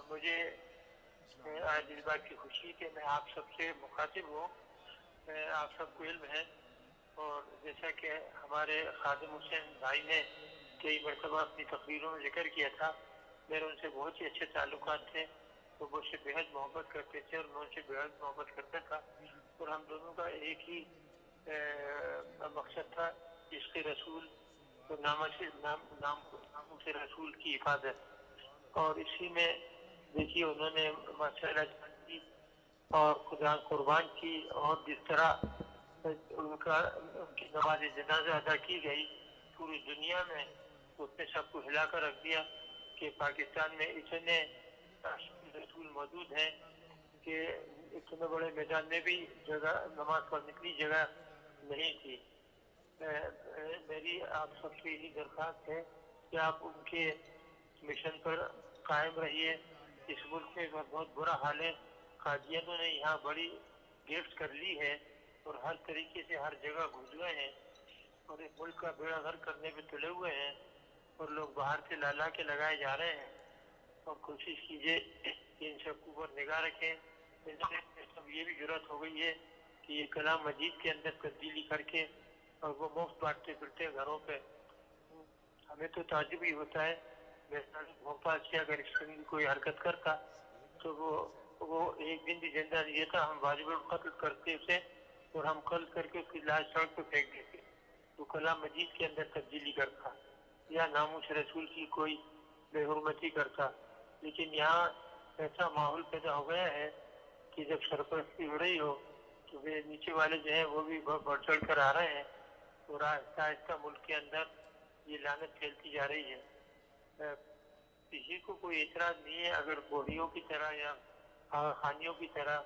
مجھے آج اس بات کی خوشی کہ میں آپ سب سے مخاطب ہوں. آپ سب کو علم ہے اور جیسا کہ ہمارے خادم حسین بھائی نے کئی مرتبہ اپنی تقریروں میں ذکر کیا تھا, میرے ان سے بہت ہی اچھے تعلقات تھے. وہ مجھ سے بےحد محبت کرتے تھے اور میں ان سے بےحد محبت کرتا تھا, اور ہم دونوں کا ایک ہی مقصد تھا, عشق رسول اور ناموں سے رسول کی حفاظت. اور اسی میں دیکھیے انہوں نے ماشاءاللہ جان کی اور خدا قربان کی, اور جس طرح ان کی نماز جنازہ ادا کی گئی پوری دنیا میں, اس نے سب کو ہلا کر رکھ دیا کہ پاکستان میں اتنے رسول موجود ہیں کہ اتنے بڑے میدان میں بھی جگہ نماز پڑھنے کی جگہ نہیں تھی. میری آپ سب سے یہی درخواست ہے کہ آپ ان کے مشن پر قائم رہیے. اس ملک میں بہت برا حال ہے, قادیانوں نے یہاں بڑی گرفت کر لی ہے اور ہر طریقے سے ہر جگہ گھس گئے ہیں اور اس ملک کا بیڑا غرق کرنے پہ تلے ہوئے ہیں, اور لوگ باہر سے لا کے لگائے جا رہے ہیں. اور کوشش کیجیے کہ ان سب کو پر نگاہ رکھیں. سب یہ بھی ضرورت ہو گئی ہے کہ یہ کلام مجید کے اندر تبدیلی کر کے اور وہ مفت بانٹتے پھرتے گھروں پہ. ہمیں تو تعجب ہی ہوتا ہے, بھوپال سے اگر اس طرح کی کوئی حرکت کرتا تو وہ ایک دن بھی زندہ نہیں رہتا, ہم واجب القتل کرتے اسے اور ہم قتل کر کے اس کی لاش سڑک پہ پھینک دیتے. وہ کلام مجید کے اندر تبدیلی کرتا یا ناموس رسول کی کوئی بے حرمتی کرتا. لیکن یہاں ایسا ماحول پیدا ہو گیا ہے کہ جب سرپرستی ہو رہی ہو تو نیچے والے جو ہیں وہ بھی بڑھ چڑھ کر آ رہے ہیں, اور آہستہ آہستہ ملک کے اندر یہ لعنت پھیلتی جا رہی ہے. کسی کو کوئی اعتراض نہیں ہے اگر بوڑھیوں کی طرح یا خانیوں کی طرح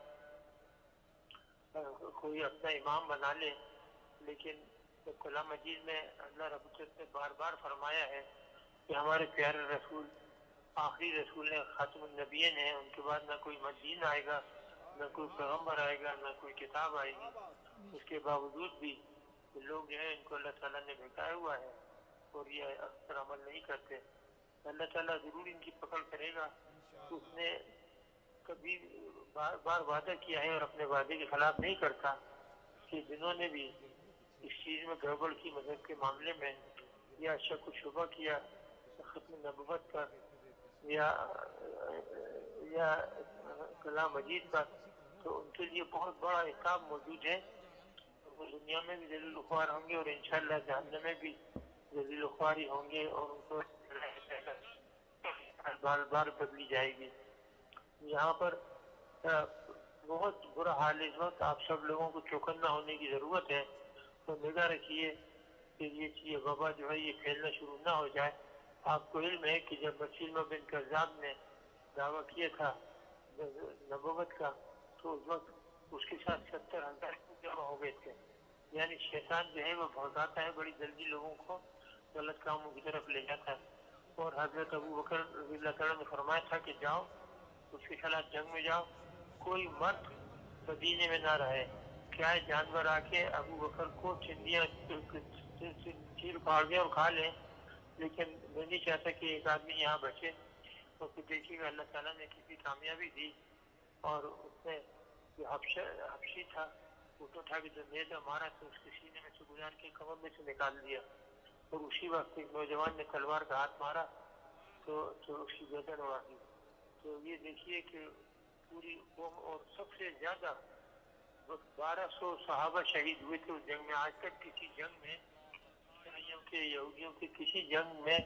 کوئی اپنا امام بنا لے, لیکن کلام مجید میں اللہ رب العزت نے بار بار فرمایا ہے کہ ہمارے پیارے رسول آخری رسول ہیں, خاتم النبیین ہیں, ان کے بعد نہ کوئی دین آئے گا, نہ کوئی پیغمبر آئے گا, نہ کوئی کتاب آئے گی. اس کے باوجود بھی لوگ جو ہیں ان کو اللہ تعالیٰ نے بھیجایا ہوا ہے اور یہ اکثر عمل نہیں کرتے. اللہ تعالیٰ ضرور ان کی پکڑ کرے گا. اس نے کبھی بار وعدہ کیا ہے اور اپنے وعدے کے خلاف نہیں کرتا کہ جنہوں نے بھی اس چیز میں گڑبڑ کی مذہب کے معاملے میں یا شک و شبہ کیا ختم نبوت پر یا کلام مجید پر, تو ان کے لیے بہت بڑا عقاب موجود ہے. وہ دنیا میں بھی ذلیل خوار ہوں گے اور انشاءاللہ جہنم میں بھی ذلیل خوار ہی ہوں گے, اور ان کو بار بار بدلی جائے گی. یہاں پر بہت برا حال ہے اس وقت. آپ سب لوگوں کو چوکنا ہونے کی ضرورت ہے, تو نگاہ رکھیے کہ یہ وبا جو ہے یہ پھیلنا شروع نہ ہو جائے. آپ کو علم ہے کہ جب مسلمہ بن کذاب نے دعویٰ کیا تھا نبوت کا, تو اس وقت اس کے ساتھ 70,000 جمع ہو گئے تھے. یعنی شیطان جو ہے وہ بھڑکاتا ہے بڑی جلدی لوگوں کو غلط کاموں کی طرف لے جاتا ہے. اور حضرت ابو بکر رضی اللہ تعالیٰ نے فرمایا تھا کہ جاؤ اس کے خلاف جنگ میں جاؤ, کوئی مرد مدینے میں نہ رہے. کیا جانور آ کے ابو بکر کو چندیاں چیر پھاڑ دیں اور کھا لیں, لیکن میں نہیں چاہتا کہ ایک آدمی یہاں بچے. تو پھر دیکھیے گا اللہ تعالیٰ نے کسی کامیابی دی, اور اس نے جو حبشی تھا وہ تو اٹھا کے جو نیزہ مارا تو اس کے سینے میں سے گزار کے کمر میں سے نکال دیا, اور اسی وقت ایک نوجوان نے تلوار کا ہاتھ مارا تو اس کی گردن اڑا دی. تو یہ دیکھیے کہ پوری قوم, اور سب سے زیادہ 1200 صحابہ شہید ہوئے تھے اس جنگ میں. آج تک کسی جنگ میں عیسائیوں کے یہودیوں کے کسی جنگ میں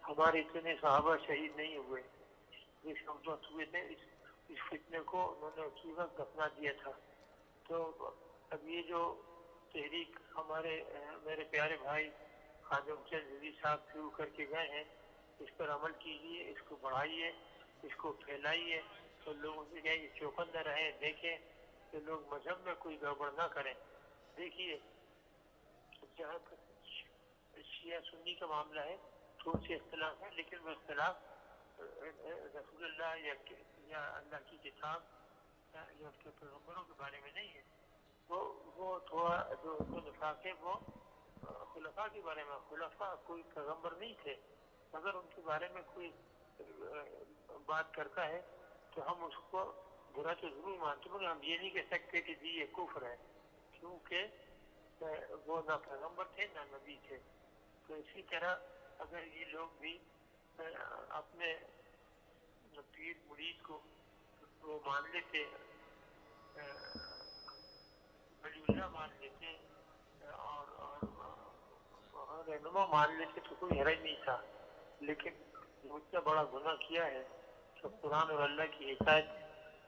ہمارے اتنے صحابہ شہید نہیں ہوئے جس وقت ہوئے تھے. اس فتنے کو انہوں نے اسی وقت دفنا دیا تھا. تو اب یہ جو تحریک میرے پیارے بھائی خادم حسین رضوی صاحب شروع کر کے گئے ہیں, اس پر عمل کیجیے, اس کو بڑھائیے, اس کو پھیلائیے, تو لوگوں سے کہیں چوکن نہ رہیں. دیکھیں کہ لوگ مذہب میں کوئی گڑبڑ نہ کریں. دیکھیے جہاں شیعہ سنی کا معاملہ ہے تھوڑے سے اختلاف ہے, لیکن وہ اختلاف رسول اللہ یا اللہ کی کتاب یا اس کے پیغمبروں کے بارے میں نہیں ہے. وہ تھوڑا جو نفاق ہے وہ خلفاء کے بارے میں. خلفاء کوئی پیغمبر نہیں تھے, اگر ان کے بارے میں کوئی بات کرتا ہے تو ہم اس کو برا تو ضرور مانتے مگر ہم یہ نہیں کہہ سکتے کہ جی یہ کفر ہے، کیونکہ وہ نہ پیغمبر تھے نہ نبی تھے۔ تو اسی طرح اگر یہ لوگ بھی اپنے پیر مرید کو وہ مان لیتے، ولی اللہ مان لیتے اور رہنما مان لیتے تو کوئی حرج نہیں تھا، لیکن وہ اتنا بڑا گناہ کیا ہے کہ قرآن اور اللہ کی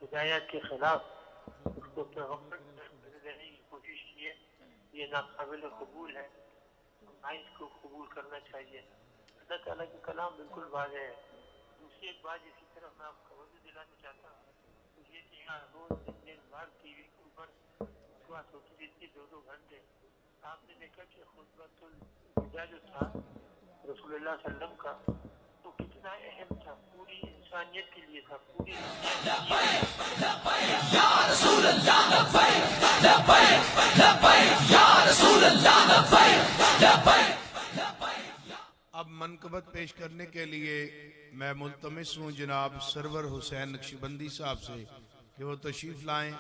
ہدایت کے خلاف اس کو پیغمبر دینے کی کوشش کی ہے، یہ ناقابل قبول ہے، نہ اس کو قبول کرنا چاہیے۔ اللہ تعالیٰ کا کلام بالکل واضح ہے۔ دوسری ایک بات جس کی طرف میں آپ کو توجہ دلانا چاہتا ہوں تو یہ کہ یہاں روز دن بھر ٹی وی کے اوپر بات ہوتی رہتی 2-2 گھنٹے۔ آپ نے دیکھا کہ خطبۃ الوداع جو تھا رسول اللہ صلی اللہ علیہ وسلم کا وہ کتنا اہم تھا، پوری انسانیت کے لیے تھا، پوری اب منقبت پیش کرنے کے لیے میں ملتمس ہوں جناب سرور حسین نقشبندی صاحب سے کہ وہ تشریف لائیں۔